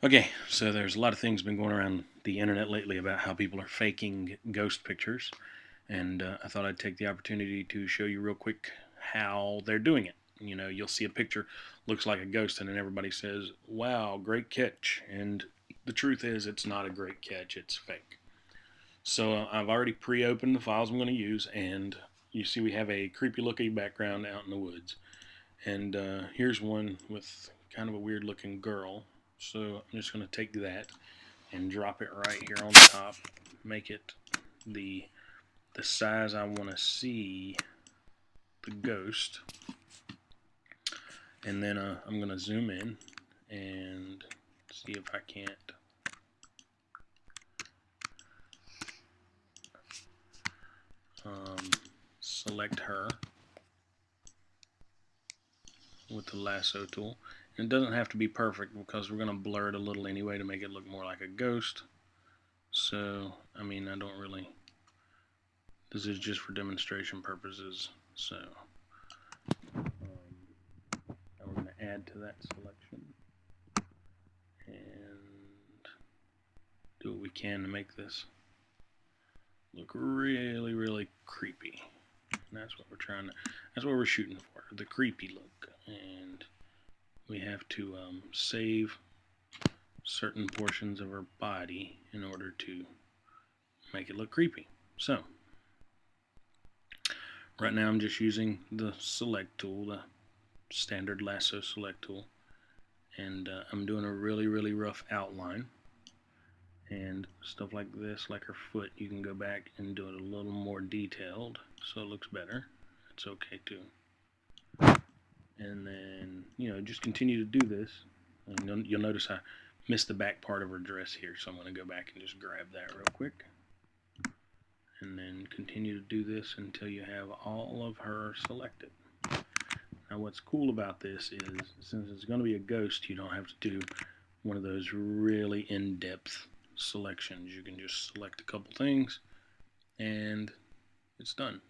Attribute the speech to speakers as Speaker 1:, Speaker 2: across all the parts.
Speaker 1: Okay, so there's a lot of things been going around the internet lately about how people are faking ghost pictures, and I thought I'd take the opportunity to show you real quick how they're doing it. You know, you'll see a picture looks like a ghost, and then everybody says, "Wow, great catch!" And the truth is, it's not a great catch; it's fake. So I've already pre-opened the files I'm going to use, and you see we have a creepy-looking background out in the woods, and here's one with kind of a weird-looking girl. So I'm just going to take that and drop it right here on the top, make it the the size I want to see the ghost, and then I'm going to zoom in and see if I can't select her with the lasso tool. And it doesn't have to be perfect because we're going to blur it a little anyway to make it look more like a ghost. So, I mean, I don't really, this is just for demonstration purposes. So, now we're going to add to that selection and do what we can to make this look really, really creepy. And that's what we're trying to, that's what we're shooting for, the creepy look. And we have to save certain portions of her body in order to make it look creepy. So, right now I'm just using the select tool, the standard lasso select tool, and I'm doing a really, really rough outline. And stuff like this, like her foot, you can go back and do it a little more detailed so it looks better. It's okay too. And then, you know, just continue to do this. And you'll notice I missed the back part of her dress here, so I'm going to go back and just grab that real quick. And then continue to do this until you have all of her selected. Now what's cool about this is, since it's going to be a ghost, you don't have to do one of those really in-depth selections. You can just select a couple things and it's done.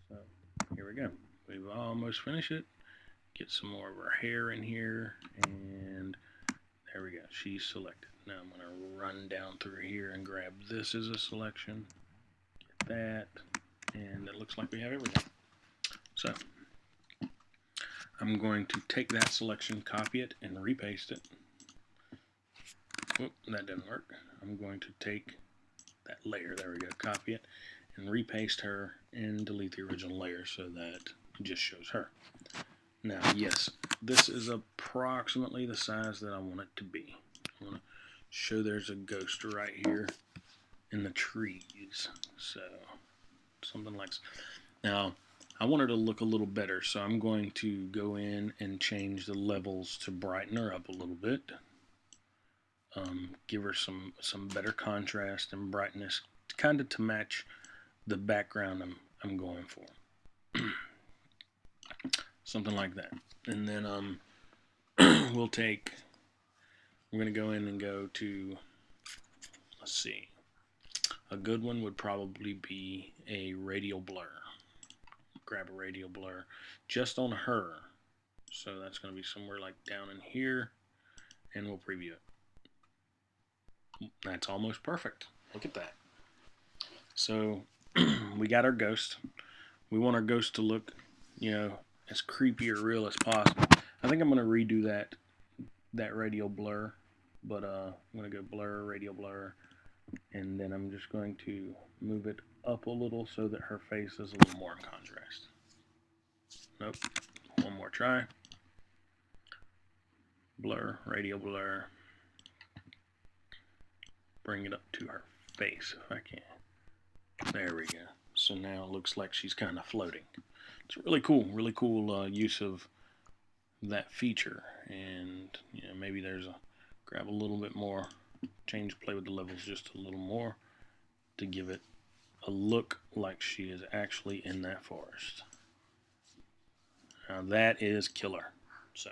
Speaker 1: So here we go. We've almost finished it. Get some more of her hair in here, and there we go. She's selected. Now I'm going to run down through here and grab this as a selection. Get that, and it looks like we have everything. So I'm going to take that selection, copy it, and repaste it. Whoop, that didn't work. I'm going to take that layer, there we go, copy it, and repaste her and delete the original layer so that it just shows her. Now, yes, this is approximately the size that I want it to be. I want to show there's a ghost right here in the trees. So, something like this. Now, I want her to look a little better, so I'm going to go in and change the levels to brighten her up a little bit. Give her some better contrast and brightness, kind of to match the background I'm going for. Something like that. And then we're going to go in and go to, let's see, a good one would probably be a radial blur. Grab a radial blur just on her. So that's going to be somewhere like down in here, and we'll preview it. That's almost perfect. Look at that. So we got our ghost. We want our ghost to look, you know, as creepy or real as possible. I think I'm going to redo that radial blur, but I'm going to go blur, radial blur, and then I'm just going to move it up a little so that her face is a little more in contrast. Nope. One more try. Blur, radial blur. Bring it up to her face if I can. There we go. So now it looks like she's kind of floating. It's really cool use of that feature. And you know, maybe there's grab a little bit more, play with the levels just a little more to give it a look like she is actually in that forest. Now that is killer. So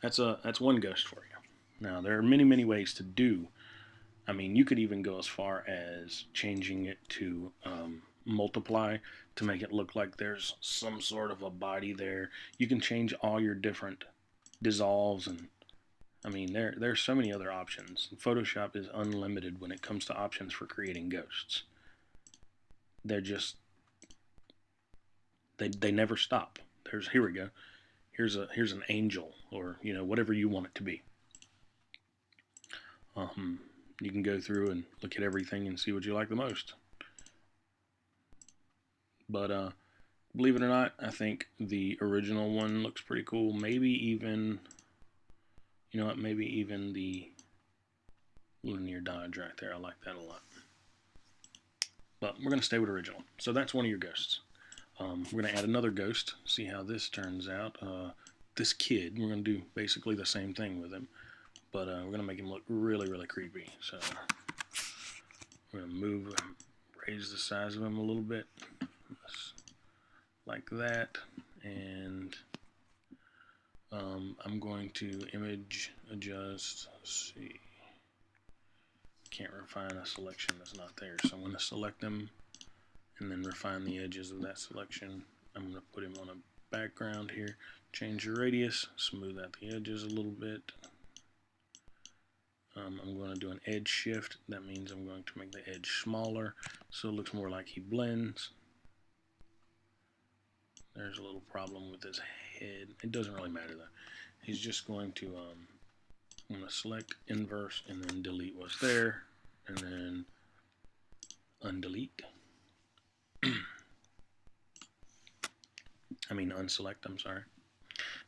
Speaker 1: that's one ghost for you. Now there are many ways to do. I mean, you could even go as far as changing it to multiply to make it look like there's some sort of a body there. You can change all your different dissolves and I mean, there's so many other options. Photoshop is unlimited when it comes to options for creating ghosts. They're just they never stop. Here we go. Here's an angel, or whatever you want it to be. You can go through and look at everything and see what you like the most. But believe it or not, I think the original one looks pretty cool. Maybe even, maybe even the linear dodge right there. I like that a lot. But we're going to stay with original. So that's one of your ghosts. We're going to add another ghost, see how this turns out. This kid, we're going to do basically the same thing with him, but we're going to make him look really, really creepy. So we're going to raise the size of him a little bit, like that, and I'm going to image adjust. Let's see. Can't refine a selection that's not there, so I'm going to select them and then refine the edges of that selection. I'm going to put him on a background here, change the radius, smooth out the edges a little bit. I'm going to do an edge shift. That means I'm going to make the edge smaller so it looks more like he blends. There's a little problem with his head. It doesn't really matter though. He's just going to I'm going to select inverse and then delete what's there and then undelete. Unselect, I'm sorry.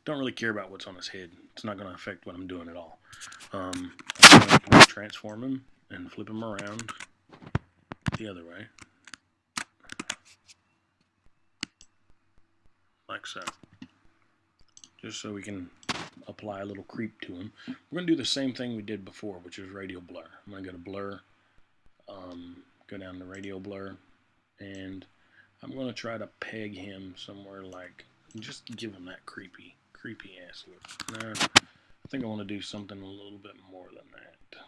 Speaker 1: Don't really care about what's on his head. It's not going to affect what I'm doing at all. I'm going to transform him and flip him around the other way. Like so. Just so we can apply a little creep to him. We're going to do the same thing we did before, which is radial blur. I'm going to go to blur, go down to radial blur, and I'm going to try to peg him somewhere like, just give him that creepy ass look. No, I think I want to do something a little bit more than that.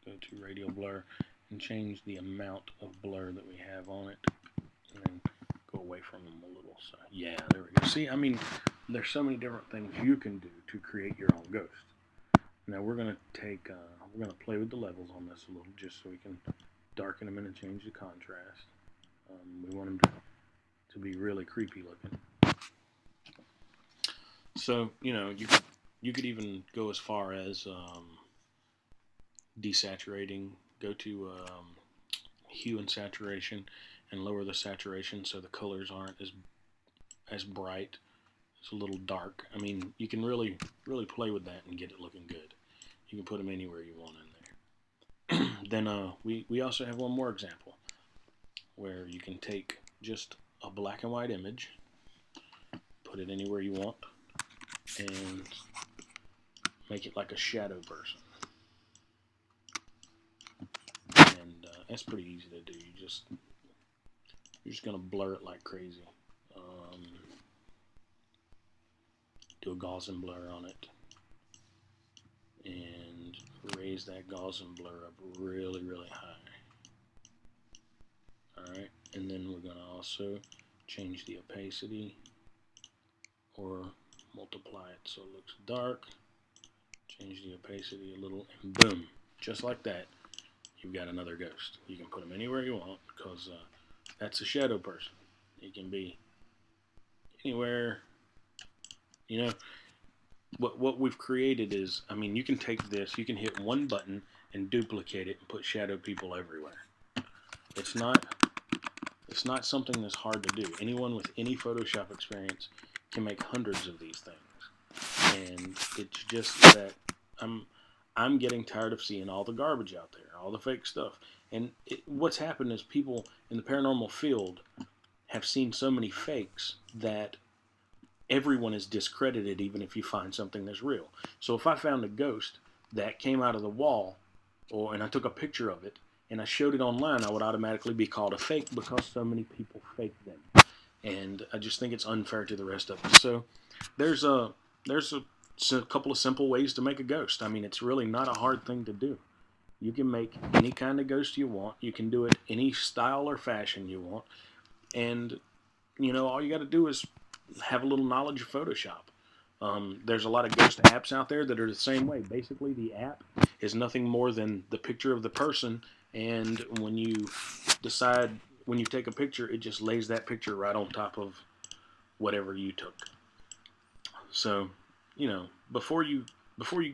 Speaker 1: Go to radial blur and change the amount of blur that we have on it, and then go away from him a little. So yeah, there we go. See, there's so many different things you can do to create your own ghost. Now we're going to take, we're going to play with the levels on this a little, just so we can darken them in and change the contrast. We want them to be really creepy looking. So, you could even go as far as desaturating. Go to hue and saturation and lower the saturation so the colors aren't as bright. It's a little dark. You can really play with that and get it looking good. You can put them anywhere you want in there. Then we also have one more example where you can take just a black and white image, put it anywhere you want, and make it like a shadow person. And that's pretty easy to do. You're just gonna blur it like crazy. Do a Gaussian blur on it, and raise that Gaussian blur up really, really high. Alright, and then we're going to also change the opacity, or multiply it so it looks dark. Change the opacity a little, and boom, just like that, you've got another ghost. You can put them anywhere you want, because that's a shadow person. It can be anywhere. What we've created is, you can take this, you can hit one button and duplicate it and put shadow people everywhere. It's not something that's hard to do. Anyone with any Photoshop experience can make hundreds of these things. And it's just that I'm getting tired of seeing all the garbage out there, all the fake stuff. And what's happened is people in the paranormal field have seen so many fakes that everyone is discredited even if you find something that's real. So if I found a ghost that came out of the wall, and I took a picture of it, and I showed it online, I would automatically be called a fake because so many people fake them. And I just think it's unfair to the rest of us. So there's a couple of simple ways to make a ghost. It's really not a hard thing to do. You can make any kind of ghost you want. You can do it any style or fashion you want. And, all you got to do is have a little knowledge of Photoshop. There's a lot of ghost apps out there that are the same way. Basically, the app is nothing more than the picture of the person, and when you decide, when you take a picture, it just lays that picture right on top of whatever you took. So, you know, before you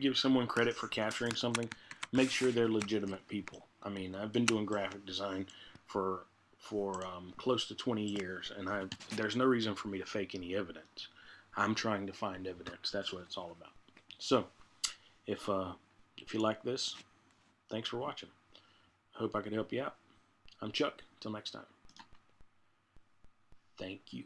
Speaker 1: give someone credit for capturing something, make sure they're legitimate people. I mean, I've been doing graphic design for close to 20 years, and there's no reason for me to fake any evidence. I'm trying to find evidence. That's what it's all about. So, if you like this, thanks for watching. Hope I could help you out. I'm Chuck. Till next time. Thank you.